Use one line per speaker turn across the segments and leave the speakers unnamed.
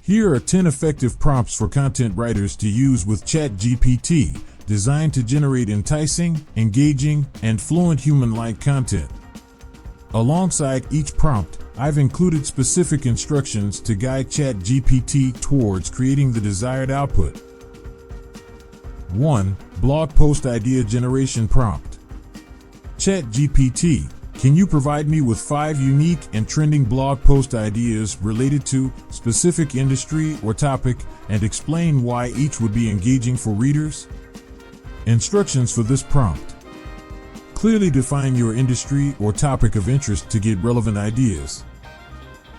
Here are 10 effective prompts for content writers to use with ChatGPT, designed to generate enticing, engaging, and fluent human-like content. Alongside each prompt, I've included specific instructions to guide ChatGPT towards creating the desired output. 1. Blog post idea generation prompt. ChatGPT, can you provide me with 5 unique and trending blog post ideas related to specific industry or topic, and explain why each would be engaging for readers? Instructions for this prompt. Clearly define your industry or topic of interest to get relevant ideas.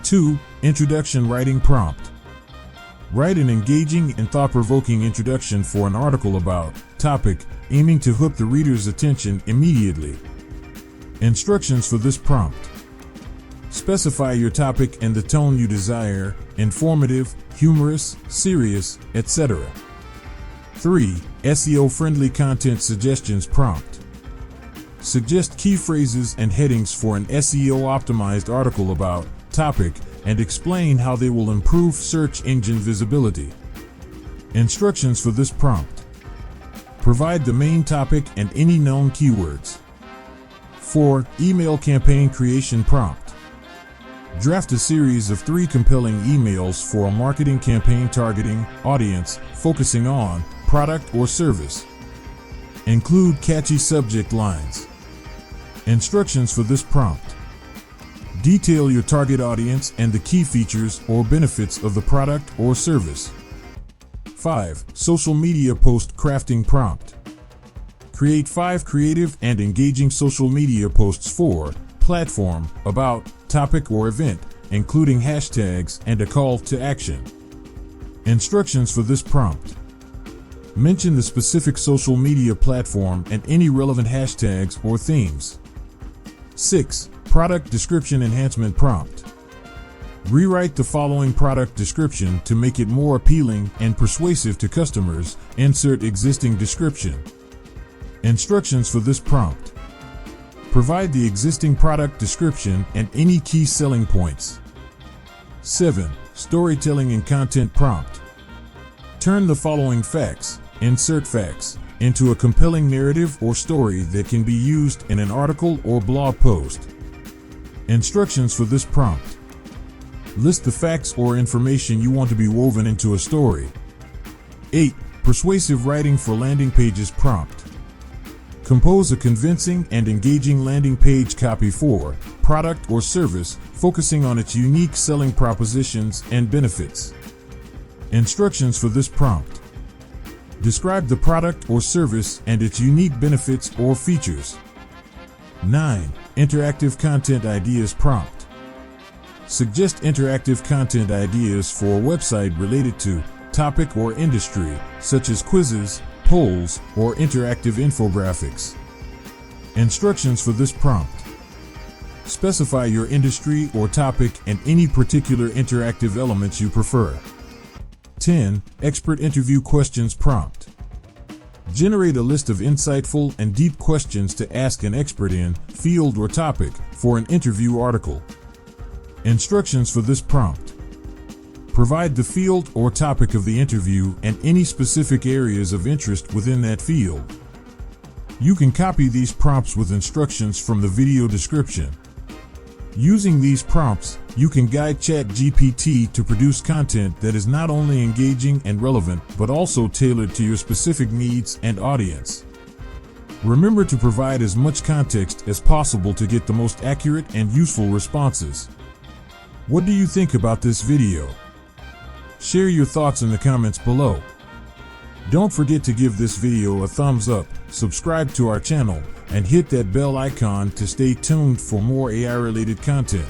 2. Introduction writing prompt. Write an engaging and thought-provoking introduction for an article about topic, aiming to hook the reader's attention immediately. Instructions for this prompt. Specify your topic and the tone you desire: informative, humorous, serious, etc. 3. SEO-friendly content suggestions prompt. Suggest key phrases and headings for an SEO-optimized article about topic and explain how they will improve search engine visibility. Instructions for this prompt. Provide the main topic and any known keywords. 4. Email campaign creation prompt. Draft a series of 3 compelling emails for a marketing campaign targeting audience focusing on product or service. Include catchy subject lines. Instructions for this prompt. Detail your target audience and the key features or benefits of the product or service. 5. Social media post crafting prompt. Create 5 creative and engaging social media posts for platform, about, topic, or event, including hashtags and a call to action. Instructions for this prompt. Mention the specific social media platform and any relevant hashtags or themes. 6. Product description enhancement prompt. Rewrite the following product description to make it more appealing and persuasive to customers. Insert existing description. Instructions for this prompt. Provide the existing product description and any key selling points. 7. Storytelling and content prompt. Turn the following facts, insert facts, into a compelling narrative or story that can be used in an article or blog post. Instructions for this prompt. List the facts or information you want to be woven into a story. 8. Persuasive writing for landing pages prompt. Compose a convincing and engaging landing page copy for product or service, focusing on its unique selling propositions and benefits. Instructions for this prompt. Describe the product or service and its unique benefits or features. 9. Interactive content ideas prompt. Suggest interactive content ideas for a website related to topic or industry, such as quizzes, polls, or interactive infographics. Instructions for this prompt. Specify your industry or topic and any particular interactive elements you prefer. 10. Expert interview questions prompt. Generate a list of insightful and deep questions to ask an expert in field or topic for an interview article. Instructions for this prompt. Provide the field or topic of the interview and any specific areas of interest within that field. You can copy these prompts with instructions from the video description. Using these prompts, you can guide ChatGPT to produce content that is not only engaging and relevant, but also tailored to your specific needs and audience. Remember to provide as much context as possible to get the most accurate and useful responses. What do you think about this video? Share your thoughts in the comments below. Don't forget to give this video a thumbs up, subscribe to our channel, and hit that bell icon to stay tuned for more AI-related content.